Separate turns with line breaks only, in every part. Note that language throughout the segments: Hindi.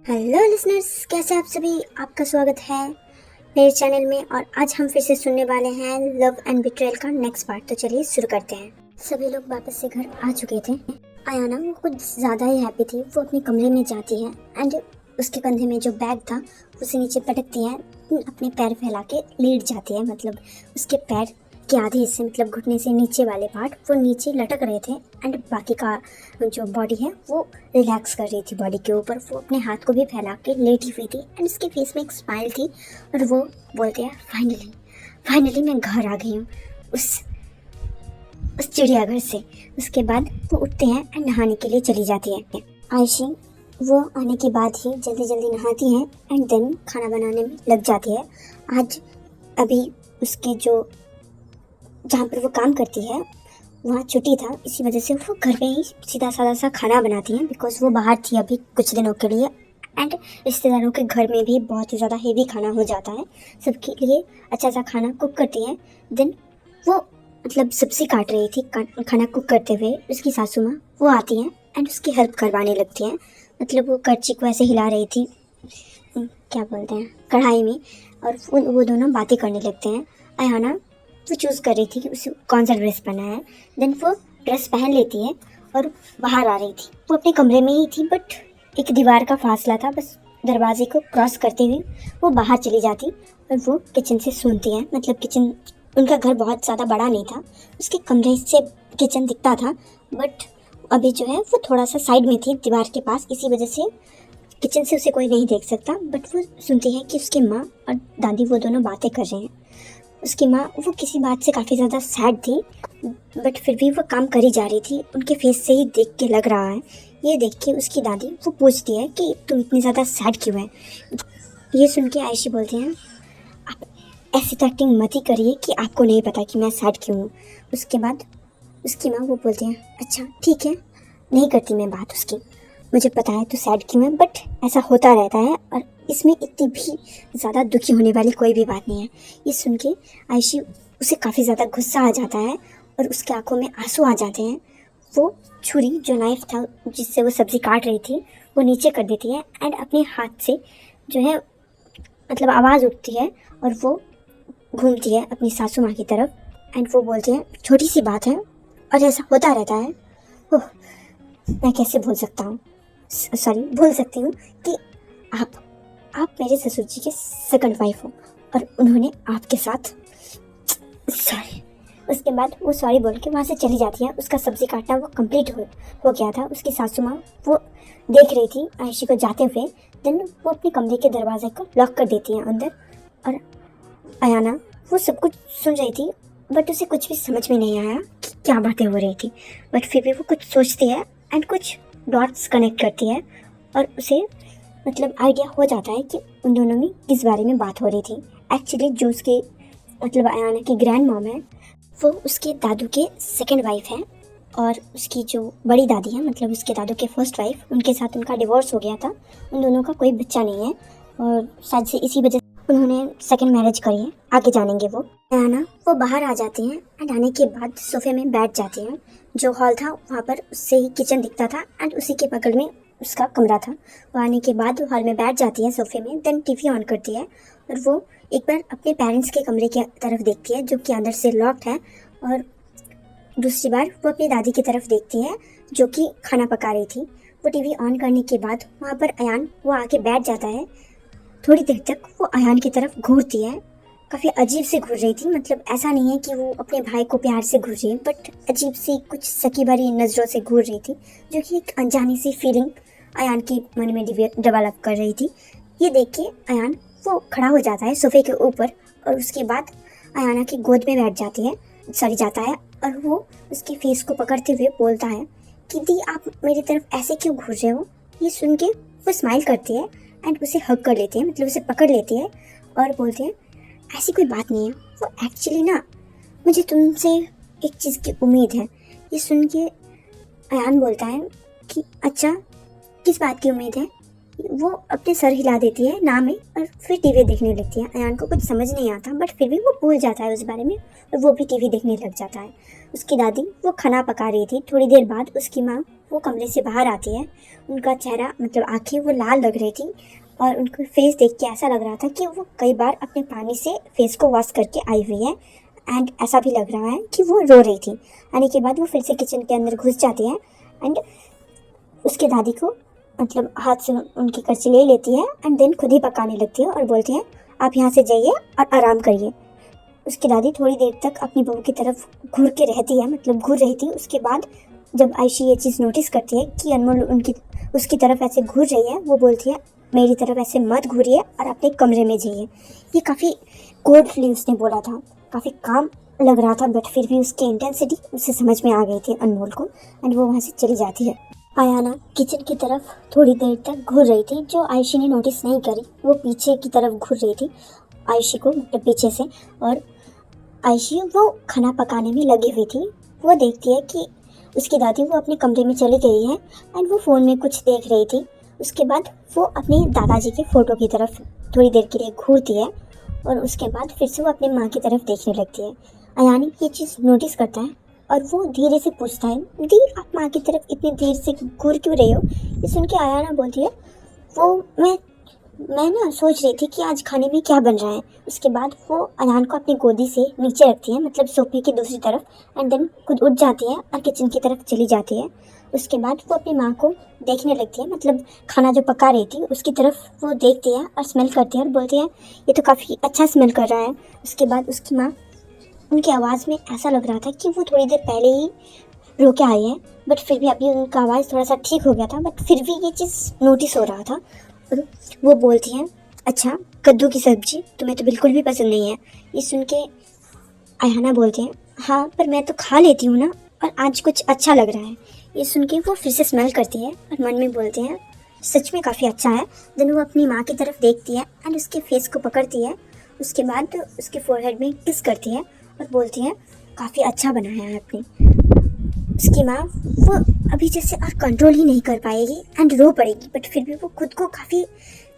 हेलो लिसनर्स, कैसे आप सभी। आपका स्वागत है मेरे चैनल में। और आज हम फिर से सुनने वाले हैं लव एंड बिट्रेयल का नेक्स्ट पार्ट। तो चलिए शुरू करते हैं। सभी लोग वापस से घर आ चुके थे। आयाना वो कुछ ज़्यादा ही हैप्पी थी। वो अपने कमरे में जाती है एंड उसके कंधे में जो बैग था उसे नीचे पटकती है, अपने पैर फैला के लेट जाती है। मतलब उसके पैर के आधे हिस्से, मतलब घुटने से नीचे वाले पार्ट, वो नीचे लटक रहे थे एंड बाकी का जो बॉडी है वो रिलैक्स कर रही थी बॉडी के ऊपर। वो अपने हाथ को भी फैला के लेटी हुई थी एंड उसके फेस में एक स्माइल थी। और वो बोलते हैं फाइनली मैं घर आ गई हूँ उस चिड़ियाघर से। उसके बाद वो उठते हैं एंड नहाने के लिए चली जाती है। आयशी वो आने के बाद ही जल्दी जल्दी नहाती हैं एंड देन खाना बनाने में लग जाती है। आज अभी उसके जो जहाँ पर वो काम करती है वहाँ छुट्टी था, इसी वजह से वो घर में ही सीधा साधा सा खाना बनाती हैं, बिकॉज वो बाहर थी अभी कुछ दिनों के लिए। एंड रिश्तेदारों के घर में भी बहुत ही ज़्यादा हेवी खाना हो जाता है, सबके लिए अच्छा सा खाना कुक करती हैं। देन वो मतलब सब्जी काट रही थी, खाना कुक करते हुए उसकी सासू माँ वो आती हैं एंड उसकी हेल्प करवाने लगती हैं। मतलब वो करछी को ऐसे हिला रही थी, क्या बोलते हैं, कढ़ाई में। और वो दोनों बातें करने लगते हैं। आयाना वो चूज़ कर रही थी कि उसे कौन सा ड्रेस पहना है। देन वो ड्रेस पहन लेती है और बाहर आ रही थी। वो अपने कमरे में ही थी, बट एक दीवार का फासला था, बस दरवाजे को क्रॉस करते हुए वो बाहर चली जाती और वो किचन से सुनती है। मतलब किचन, उनका घर बहुत ज़्यादा बड़ा नहीं था, उसके कमरे से किचन दिखता था, बट अभी जो है वो थोड़ा सा साइड में थी दीवार के पास, इसी वजह से किचन से उसे कोई नहीं देख सकता। बट वो सुनती है कि उसकी माँ और दादी वो दोनों बातें कर रहे हैं। उसकी माँ वो किसी बात से काफ़ी ज़्यादा सैड थी, बट फिर भी वो काम करी जा रही थी। उनके फेस से ही देख के लग रहा है। ये देख के उसकी दादी वो पूछती है कि तुम इतनी ज़्यादा सैड क्यों है। ये सुन के आयशी बोलती हैं, आप ऐसी तो एक्टिंग मत ही करिए कि आपको नहीं पता कि मैं सैड क्यों हूँ। उसके बाद उसकी माँ वो बोलती हैं, अच्छा ठीक है, नहीं करती मैं बात उसकी, मुझे पता है तो सैड क्यों है, बट ऐसा होता रहता है और इसमें इतनी भी ज़्यादा दुखी होने वाली कोई भी बात नहीं है। ये सुन के आयशी उसे काफ़ी ज़्यादा गुस्सा आ जाता है और उसके आंखों में आंसू आ जाते हैं। वो छुरी जो नाइफ था जिससे वो सब्ज़ी काट रही थी वो नीचे कर देती है एंड अपने हाथ से जो है मतलब आवाज़ उठती है और वो घूमती है अपनी सासू माँ की तरफ एंड वो बोलती है, छोटी सी बात है और ऐसा होता रहता है। ओह, मैं कैसे भूल सकता हूँ, सॉरी भूल सकती हूँ कि आप मेरे ससुर जी के सेकंड वाइफ हो और उन्होंने आपके साथ, सॉरी। उसके बाद वो सॉरी बोल के वहाँ से चली जाती है। उसका सब्जी काटना वो कंप्लीट हो गया था। उसकी सासू माँ वो देख रही थी आयशी को जाते हुए। देन वो अपने कमरे के दरवाजे को लॉक कर देती है अंदर। और आयाना वो सब कुछ सुन रही थी, बट उसे कुछ भी समझ में नहीं आया कि क्या बातें हो रही थी। बट फिर भी वो कुछ सोचती है एंड कुछ डॉट्स कनेक्ट करती है और उसे मतलब आइडिया हो जाता है कि उन दोनों में किस बारे में बात हो रही थी। एक्चुअली जो उसके मतलब आयाना की ग्रैंड मॉम है वो उसके दादू के सेकंड वाइफ है और उसकी जो बड़ी दादी है मतलब उसके दादू के फर्स्ट वाइफ, उनके साथ उनका डिवोर्स हो गया था। उन दोनों का कोई बच्चा नहीं है और शायद से इसी वजह से उन्होंने सेकंड मैरिज करी है। आगे जानेंगे वो। आयाना वो बाहर आ जाती हैं एंड आने के बाद सोफे में बैठ जाती हैं। जो हॉल था वहाँ पर उससे ही किचन दिखता था एंड उसी के बगल में उसका कमरा था। वो आने के बाद वो हॉल में बैठ जाती है सोफे में। देन टीवी ऑन करती है और वो एक बार अपने पेरेंट्स के कमरे की तरफ देखती है जो कि अंदर से लॉक्ड है, और दूसरी बार वो अपनी दादी की तरफ देखती है जो कि खाना पका रही थी। वो टीवी ऑन करने के बाद वहाँ पर अयान वो आके बैठ जाता है। थोड़ी देर तक वो अयान की तरफ घूरती है, काफ़ी अजीब से घूर रही थी। मतलब ऐसा नहीं है कि वो अपने भाई को प्यार से घूर रही है, बट अजीब सी कुछ सकी भरी नज़रों से घूर रही थी, जो कि एक अनजानी सी फीलिंग अयान के मन में डेवलप कर रही थी। ये देख के अयान वो खड़ा हो जाता है सोफे के ऊपर और उसके बाद अयाना की गोद में बैठ जाता है और वो उसके फेस को पकड़ते हुए बोलता है कि दी आप मेरी तरफ ऐसे क्यों घूर रहे हो। ये सुन के वो स्माइल करती है एंड उसे हग कर लेती है, मतलब उसे पकड़ लेती है और बोलते हैं, ऐसी कोई बात नहीं है, वो एक्चुअली ना मुझे तुमसे एक चीज़ की उम्मीद है। ये सुन के अयान बोलता है कि अच्छा किस बात की उम्मीद है। वो अपने सर हिला देती है ना में और फिर टीवी देखने लगती है। अयान को कुछ समझ नहीं आता बट फिर भी वो भूल जाता है उस बारे में और वो भी टीवी देखने लग जाता है। उसकी दादी वो खाना पका रही थी। थोड़ी देर बाद उसकी माँ वो कमरे से बाहर आती है, उनका चेहरा मतलब आंखें वो लाल लग रही थी और उनका फेस देख के ऐसा लग रहा था कि वो कई बार अपने पानी से फेस को वॉश करके आई हुई है। एंड ऐसा भी लग रहा है कि वो रो रही थी। आने के बाद वो फिर से किचन के अंदर घुस जाती है एंड उसके दादी को मतलब हाथ से उनकी करची ले लेती है एंड देन खुद ही पकाने लगती है और बोलती है आप यहाँ से जाइए और आराम करिए। उसकी दादी थोड़ी देर तक अपनी बहू की तरफ घूर के रहती है, मतलब घूर रही थी। उसके बाद जब आयशी ये चीज़ नोटिस करती है कि अनमोल उसकी तरफ ऐसे घूर रही है, वो बोलती है मेरी तरफ ऐसे मत घूरिए और अपने कमरे में जाइए। ये काफ़ी कोल्डली उसने बोला था, काफ़ी काम लग रहा था, बट फिर भी उसकी इंटेंसिटी उसे समझ में आ गई थी अनमोल को एंड वो वहाँ से चली जाती है। आयाना किचन की तरफ थोड़ी देर तक घूर रही थी, जो आयशी ने नोटिस नहीं करी। वो पीछे की तरफ घूर रही थी आयशी को, मतलब पीछे से, और आयशी वो खाना पकाने में लगी हुई थी। वो देखती है कि उसकी दादी वो अपने कमरे में चली गई है एंड वो फ़ोन में कुछ देख रही थी। उसके बाद वो अपने दादाजी के फ़ोटो की तरफ थोड़ी देर के लिए घूरती है और उसके बाद फिर से वो अपनी माँ की तरफ देखने लगती है। अयानी ये चीज़ नोटिस करता है और वो धीरे से पूछता है दी आप माँ की तरफ इतनी देर से घूर क्यों रही हो। ये सुन के अयाना बोलती है वो मैं ना सोच रही थी कि आज खाने में क्या बन रहा है। उसके बाद वो अयान को अपनी गोदी से नीचे रखती है, मतलब सोफे की दूसरी तरफ, एंड देन खुद उठ जाती है और किचन की तरफ चली जाती है। उसके बाद वो अपनी माँ को देखने लगती है, मतलब खाना जो पका रही थी उसकी तरफ वो देखती है और स्मेल करती है और बोलती है ये तो काफ़ी अच्छा स्मेल कर रहा है। उसके बाद उसकी माँ, उनकी आवाज़ में ऐसा लग रहा था कि वो थोड़ी देर पहले ही रो के आई है, बट फिर भी अभी उनका आवाज़ थोड़ा सा ठीक हो गया था, बट फिर भी ये चीज़ नोटिस हो रहा था। और वो बोलती हैं अच्छा कद्दू की सब्जी तुम्हें तो बिल्कुल भी पसंद नहीं है। ये सुन के अयाना बोलते हैं हाँ पर मैं तो खा लेती हूँ ना, और आज कुछ अच्छा लग रहा है। ये सुन के वो फिर से स्मेल करती है और मन में बोलते हैं सच में काफ़ी अच्छा है। देन वो अपनी माँ की तरफ देखती है एंड उसके फेस को पकड़ती है। उसके बाद उसके फोरहेड में किस करती है और बोलती है काफ़ी अच्छा बनाया है आपने। उसकी माँ वो अभी जैसे और कंट्रोल ही नहीं कर पाएगी एंड रो पड़ेगी, बट फिर भी वो खुद को काफ़ी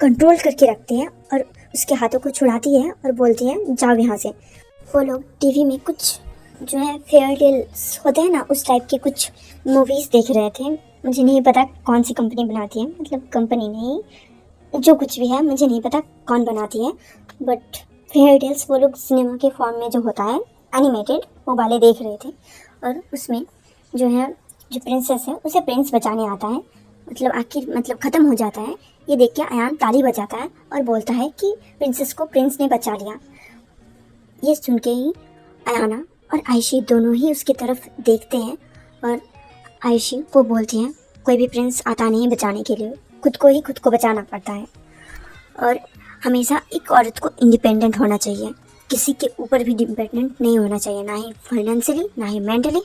कंट्रोल करके रखती है और उसके हाथों को छुड़ाती है और बोलती है जाओ यहाँ से। वो लोग टीवी में कुछ जो है फेयर टेल्स होते हैं ना, उस टाइप के कुछ मूवीज़ देख रहे थे। मुझे नहीं पता कौन सी कंपनी बनाती है, मतलब कंपनी नहीं, जो कुछ भी है मुझे नहीं पता कौन बनाती है, बट फेयर टेल्स वो लोग सिनेमा के फॉर्म में जो होता है एनिमेटेड वो वाले देख रहे थे। और उसमें जो है जो प्रिंसेस है उसे प्रिंस बचाने आता है, मतलब आखिर मतलब ख़त्म हो जाता है। ये देख के अयान ताली बजाता है और बोलता है कि प्रिंसेस को प्रिंस ने बचा लिया। ये सुन के ही अयाना और आयशी दोनों ही उसकी तरफ देखते हैं और आयशी वो बोलती हैं कोई भी प्रिंस आता नहीं बचाने के लिए, खुद को ही खुद को बचाना पड़ता है। और हमेशा एक औरत को इंडिपेंडेंट होना चाहिए, किसी के ऊपर भी डिपेंडेंट नहीं होना चाहिए, ना ही फाइनेंशियली, ना ही मेंटली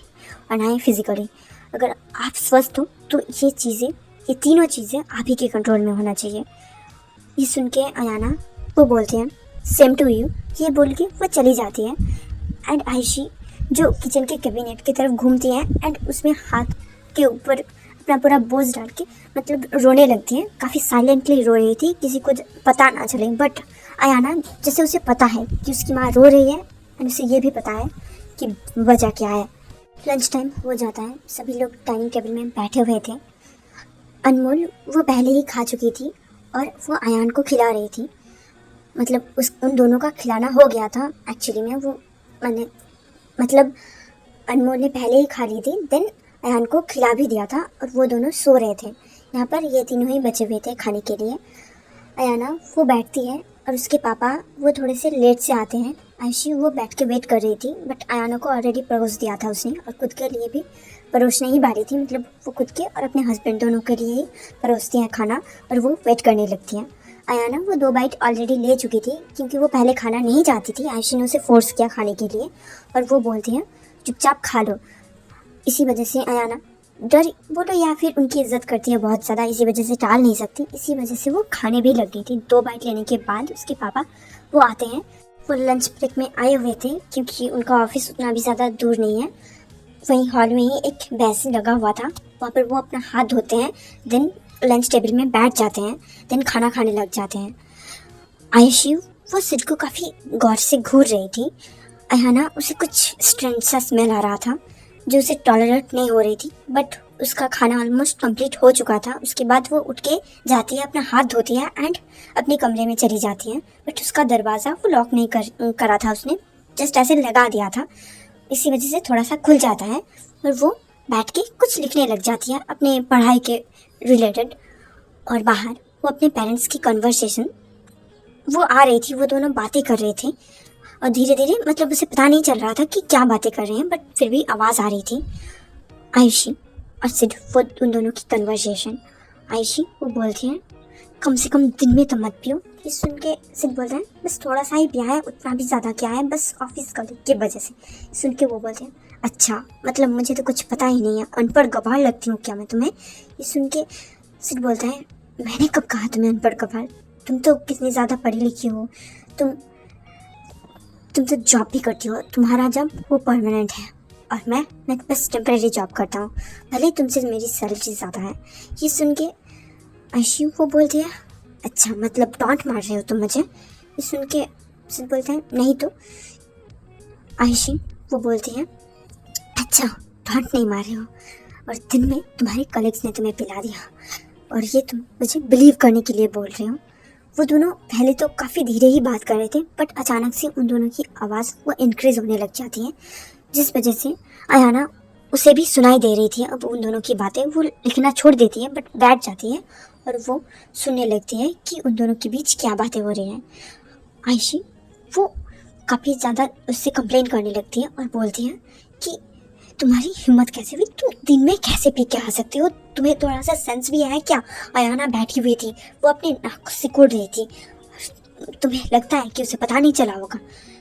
और ना ही फिजिकली। अगर आप स्वस्थ हो तो ये तीनों चीज़ें आप ही के कंट्रोल में होना चाहिए। ये सुन के अयाना वो बोलते हैं सेम टू यू, ये बोल के वो चली जाती है। एंड आयशी जो किचन के कैबिनेट की तरफ घूमती है एंड उसमें हाथ के ऊपर अपना पूरा बोझ डाल के मतलब रोने लगती है। काफ़ी साइलेंटली रो रही थी, किसी को पता ना चले, बट अयाना जैसे उसे पता है कि उसकी माँ रो रही है एंड उसे ये भी पता है कि वजह क्या है। लंच टाइम हो जाता है, सभी लोग डाइनिंग टेबल में बैठे हुए थे। अनमोल वो पहले ही खा चुकी थी और वो अयान को खिला रही थी, मतलब उन दोनों का खिलाना हो गया था एक्चुअली में। वो मतलब अनमोल ने पहले ही खा ली थी, देन अयान को खिला भी दिया था और वो दोनों सो रहे थे। यहाँ पर ये तीनों ही बचे हुए थे खाने के लिए। अयाना वो बैठती है और उसके पापा वो थोड़े से लेट से आते हैं। आयशी वो बैठ के वेट कर रही थी, बट अयाना को ऑलरेडी परोस दिया था उसने और खुद के लिए भी परोसने ही वाली थी, मतलब वो खुद के और अपने हस्बैंड दोनों के लिए ही परोसती हैं खाना और वो वेट करने लगती हैं। अयाना वो 2 बाइट ऑलरेडी ले चुकी थी क्योंकि वो पहले खाना नहीं चाहती थी। आयशी ने उसे फोर्स किया खाने के लिए और वो बोलती हैं चुपचाप खा लो। इसी वजह से अयाना डर बोलो या फिर उनकी इज्जत करती है बहुत ज़्यादा, इसी वजह से टाल नहीं सकती, इसी वजह से वो खाने भी लग गई थी। 2 बाइट लेने के बाद उसके पापा वो आते हैं। वो लंच ब्रेक में आए हुए थे क्योंकि उनका ऑफिस उतना भी ज़्यादा दूर नहीं है। वहीं हॉल में ही एक बेसिन लगा हुआ था, वहाँ पर वो अपना हाथ धोते हैं, देन लंच टेबल में बैठ जाते हैं, देन खाना खाने लग जाते हैं। आयशी वो सिड को काफ़ी गौर से घूर रही थी। अयाना उसे कुछ स्ट्रेंज सा स्मेल आ रहा था जो उसे टॉलरेट नहीं हो रही थी, बट उसका खाना ऑलमोस्ट कंप्लीट हो चुका था। उसके बाद वो उठ के जाती है, अपना हाथ धोती है एंड अपने कमरे में चली जाती है। बट उसका दरवाज़ा वो लॉक नहीं करा था उसने, जस्ट ऐसे लगा दिया था। इसी वजह से थोड़ा सा खुल जाता है और वो बैठ के कुछ लिखने लग जाती है अपने पढ़ाई के रिलेटेड। और बाहर वो अपने पेरेंट्स की कन्वर्सेशन वो आ रही थी, वो दोनों बातें कर रहे थे और धीरे धीरे मतलब उसे पता नहीं चल रहा था कि क्या बातें कर रहे हैं, बट फिर भी आवाज़ आ रही थी। आयुषी और सिड, वो उन दोनों की कन्वर्सेशन। आयुषी वो बोलती है कम से कम दिन में तो मत पियो। ये सुन के सिड बोलता है बस थोड़ा सा ही पिया है, उतना भी ज़्यादा क्या है, बस ऑफिस कलीग की वजह से। सुन के वो बोलते हैं अच्छा, मतलब मुझे तो कुछ पता ही नहीं है, अनपढ़ गवार लगती हूँ क्या मैं तुम्हें। ये सुन के सिड बोलता है मैंने कब कहा तुम्हें अनपढ़ गवार, तुम तो कितनी ज़्यादा पढ़ी लिखी हो, तुम तो जॉब भी करती हो, तुम्हारा जॉब वो परमानेंट है और मैं बस टेम्परेरी जॉब करता हूँ, भले तुमसे मेरी सैलरी ज़्यादा है। ये सुन के आयुषी वो बोलती है अच्छा, मतलब टॉन्ट मार रहे हो तुम मुझे। ये सुन के सिड बोलता है नहीं तो। आयुषी वो बोलती है अच्छा, टॉन्ट नहीं मार रहे हो और दिन में तुम्हारे कलीग्स ने तुम्हें पिला दिया और ये तुम मुझे बिलीव करने के लिए बोल रहे हो। वो दोनों पहले तो काफ़ी धीरे ही बात कर रहे थे, बट अचानक से उन दोनों की आवाज़ वो इंक्रीज़ होने लग जाती है, जिस वजह से अयाना उसे भी सुनाई दे रही थी। अब उन दोनों की बातें वो लिखना छोड़ देती है, बट बैठ जाती है और वो सुनने लगती है कि उन दोनों के बीच क्या बातें हो रही हैं। आयुषी वो काफ़ी ज़्यादा उससे कंप्लेन करने लगती है और बोलती है कि तुम्हारी हिम्मत कैसे हुई, तुम दिन में कैसे पी के आ सकते हो, तुम्हें थोड़ा सा सेंस भी है क्या। अयाना बैठी हुई थी, वो अपने नाक से कुड़ रही थी, तुम्हें लगता है कि उसे पता नहीं चला होगा।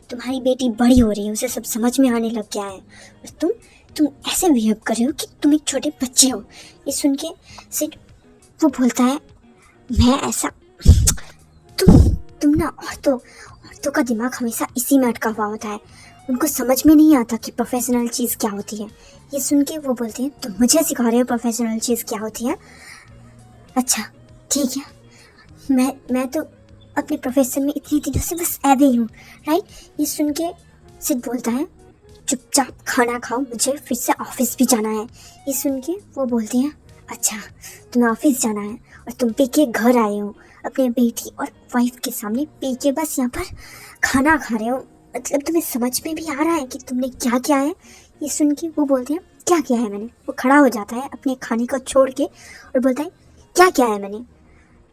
तुम्हारी बेटी बड़ी हो रही है, उसे सब समझ में आने लग गया है और तुम ऐसे बिहेव कर रहे हो कि तुम एक छोटे बच्चे हो। ये सुन के सिड वो बोलता है मैं ऐसा तुम ना औरतों का दिमाग हमेशा इसी में अटका हुआ होता है, उनको समझ में नहीं आता कि प्रोफेशनल चीज़ क्या होती है। ये सुन के वो बोलते हैं तुम मुझे सिखा रहे हो प्रोफेशनल चीज़ क्या होती है। अच्छा ठीक है, मैं तो अपने प्रोफेशन में इतनी दिनों से बस ऐवे ही हूँ, राइट। ये सुन के सिड बोलता है चुपचाप खाना खाओ, मुझे फिर से ऑफिस भी जाना है। ये सुन के वो बोलती हैं अच्छा, तुम्हें ऑफिस जाना है और तुम पी के घर आए हो, अपने बेटी और वाइफ के सामने पी के बस यहाँ पर खाना खा रहे हो, मतलब तुम्हें समझ में भी आ रहा है कि तुमने क्या किया है। ये सुन के वो बोलते हैं क्या किया है मैंने। वो खड़ा हो जाता है अपने खाने को छोड़ के और बोलता है क्या किया है मैंने,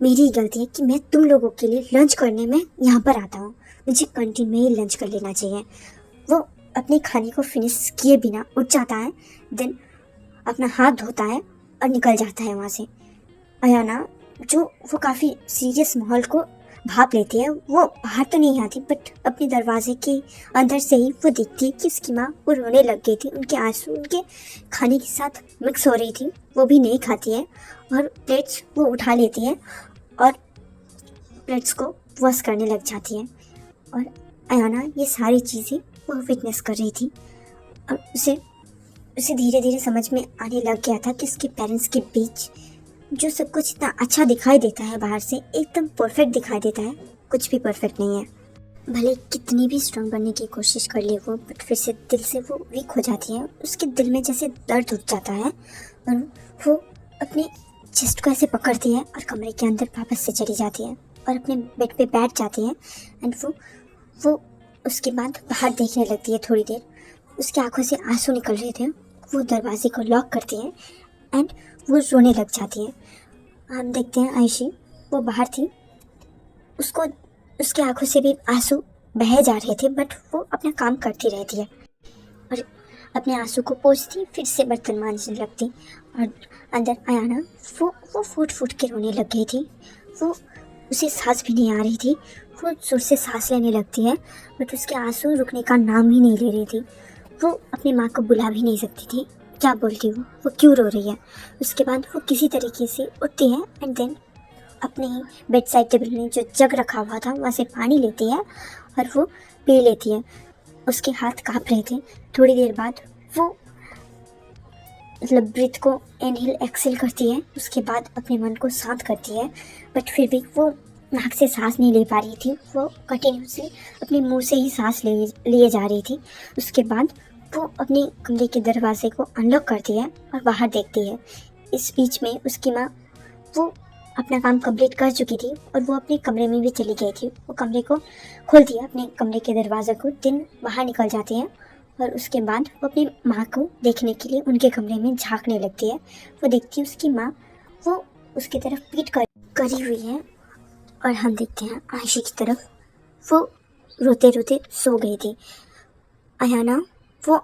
मेरी गलती है कि मैं तुम लोगों के लिए लंच करने में यहाँ पर आता हूँ, मुझे कैंटीन में ही लंच कर लेना चाहिए। वो अपने खाने को फिनिश किए बिना उठ जाता है, देन अपना हाथ धोता है और निकल जाता है वहाँ से। अयाना जो वो काफ़ी सीरियस माहौल को भाप लेती है, वो बाहर तो नहीं आती बट अपने दरवाजे के अंदर से ही वो देखती है कि उसकी माँ वो रोने लग गई थी, उनके आंसू उनके खाने के साथ मिक्स हो रही थी, वो भी नहीं खाती है और प्लेट्स वो उठा लेती है और प्लेट्स को वॉश करने लग जाती है। और अयाना ये सारी चीज़ें वो विटनेस कर रही थी और उसे धीरे धीरे समझ में आने लग गया था कि उसके पेरेंट्स के बीच जो सब कुछ इतना अच्छा दिखाई देता है बाहर से, एकदम परफेक्ट दिखाई देता है, कुछ भी परफेक्ट नहीं है। भले कितनी भी स्ट्रांग बनने की कोशिश कर ले वो, बट फिर से दिल से वो वीक हो जाती है। उसके दिल में जैसे दर्द उठ जाता है और वो अपने चेस्ट को ऐसे पकड़ती है और कमरे के अंदर वापस से चली जाती है और अपने बेड पे बैठ जाती है। एंड वो उसके बाद बाहर देखने लगती है थोड़ी देर, उसकी आंखों से आंसू निकल रहे थे, वो दरवाजे को लॉक करती है एंड वो रोने लग जाती है। हम देखते हैं आयुषी वो बाहर थी, उसको उसके आंखों से भी आंसू बह जा रहे थे, बट वो अपना काम करती रहती है और अपने आंसू को पोंछती, फिर से बर्तन मांजने लगती। और अंदर अयाना वो फूट फूट के रोने लग गई थी, वो उसे सांस भी नहीं आ रही थी, वो जोर से सांस लेने लगती है बट उसके आंसू रुकने का नाम ही नहीं ले रही थी। वो अपनी माँ को बुला भी नहीं सकती थी, क्या बोलती वो क्यों रो रही है। उसके बाद वो किसी तरीके से उठती है एंड देन अपने बेड साइड टेबल में जो जग रखा हुआ था वहाँ से पानी लेती है और वो पी लेती है। उसके हाथ काँप रहे थे। थोड़ी देर बाद वो मतलब ब्रीथ को इनहेल एक्सेल करती है, उसके बाद अपने मन को शांत करती है, बट फिर भी वो नाक से सांस नहीं ले पा रही थी, वो कंटिन्यूसली अपने मुंह से ही सांस लिए जा रही थी। उसके बाद वो अपने कमरे के दरवाजे को अनलॉक करती है और बाहर देखती है। इस बीच में उसकी माँ वो अपना काम कंप्लीट कर चुकी थी और वो अपने कमरे में भी चली गई थी। वो कमरे को खोलती है, अपने कमरे के दरवाजे को, दिन बाहर निकल जाती है और उसके बाद वो अपनी माँ को देखने के लिए उनके कमरे में झांकने लगती है। वो देखती है उसकी माँ वो उसकी तरफ पीठ करी हुई है और हम देखते हैं आयशा की तरफ, वो रोते रोते सो गई थी। अयाना वो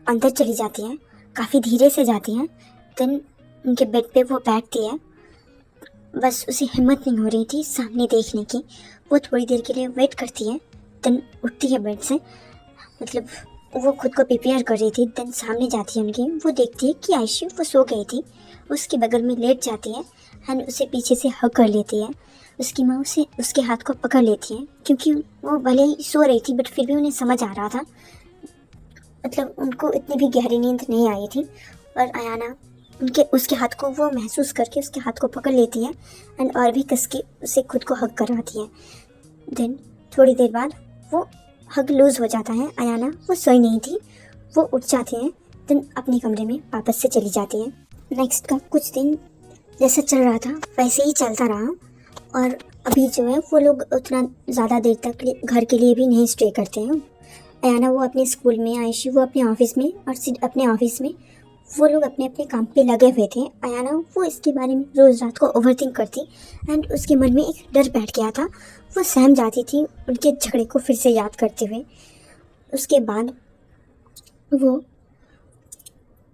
अंदर चली जाती है, काफ़ी धीरे से जाती हैं। देन उनके बेड पे वो बैठती है, बस उसे हिम्मत नहीं हो रही थी सामने देखने की। वो थोड़ी देर के लिए वेट करती है, देन उठती है बेड से, मतलब वो खुद को प्रिपेयर कर रही थी। देन सामने जाती है उनके, वो देखती है कि आयशा वो सो गई थी। उसके बगल में लेट जाती है एंड उसे पीछे से हग कर लेती है। उसकी माँ उसे उसके हाथ को पकड़ लेती है, क्योंकि वो भले ही सो रही थी बट फिर भी उन्हें समझ आ रहा था, मतलब उनको इतनी भी गहरी नींद नहीं आई थी। और अयाना उसके हाथ को वो महसूस करके उसके हाथ को पकड़ लेती है एंड और भी कस के उसे खुद को हग कराती है। देन थोड़ी देर बाद वो हग लूज़ हो जाता है। अयाना वो सोई नहीं थी, वो उठ जाती हैं, देन अपने कमरे में वापस से चली जाती हैं। नेक्स्ट का कुछ दिन जैसा चल रहा था वैसे ही चलता रहा और अभी जो है वो लोग उतना ज़्यादा देर तक घर के लिए भी नहीं स्टे करते हैं। अयाना वो अपने स्कूल में, आयशी वो अपने ऑफिस में और सिड अपने ऑफिस में, वो लोग अपने अपने काम पे लगे हुए थे। अयाना वो इसके बारे में रोज़ रात को ओवरथिंक करती एंड उसके मन में एक डर बैठ गया था। वो सहम जाती थी उनके झगड़े को फिर से याद करते हुए। उसके बाद वो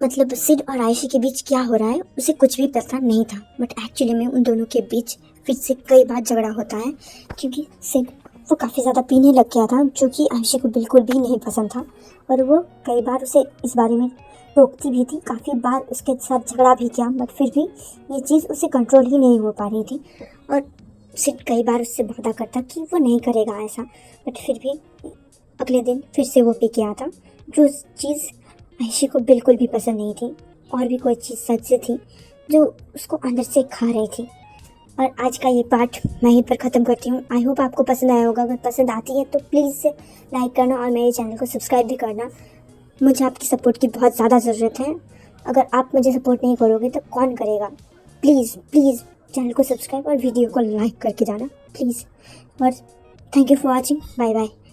मतलब सिड और आयशा के बीच क्या हो रहा है उसे कुछ भी पता नहीं था, बट एक्चुअली में उन दोनों के बीच फिर से कई बार झगड़ा होता है, क्योंकि सिड वो काफ़ी ज़्यादा पीने लग गया था, जो कि आयशा को बिल्कुल भी नहीं पसंद था। और वो कई बार उसे इस बारे में रोकती भी थी, काफ़ी बार उसके साथ झगड़ा भी किया, बट फिर भी ये चीज़ उसे कंट्रोल ही नहीं हो पा रही थी। और सिड कई बार उससे वादा करता कि वो नहीं करेगा ऐसा, बट फिर भी अगले दिन फिर से वो पी के आता, जो चीज़ आयशा को बिल्कुल भी पसंद नहीं थी। और भी कोई चीज़ सच से थी जो उसको अंदर से खा रही थी। और आज का ये पार्ट मैं यहीं पर ख़त्म करती हूँ। आई होप आपको पसंद आया होगा। अगर पसंद आती है तो प्लीज़ लाइक करना और मेरे चैनल को सब्सक्राइब भी करना। मुझे आपकी सपोर्ट की बहुत ज़्यादा ज़रूरत है। अगर आप मुझे सपोर्ट नहीं करोगे तो कौन करेगा। प्लीज़ प्लीज़ चैनल को सब्सक्राइब और वीडियो को लाइक करके जाना प्लीज़। और thank you for watching. Bye bye.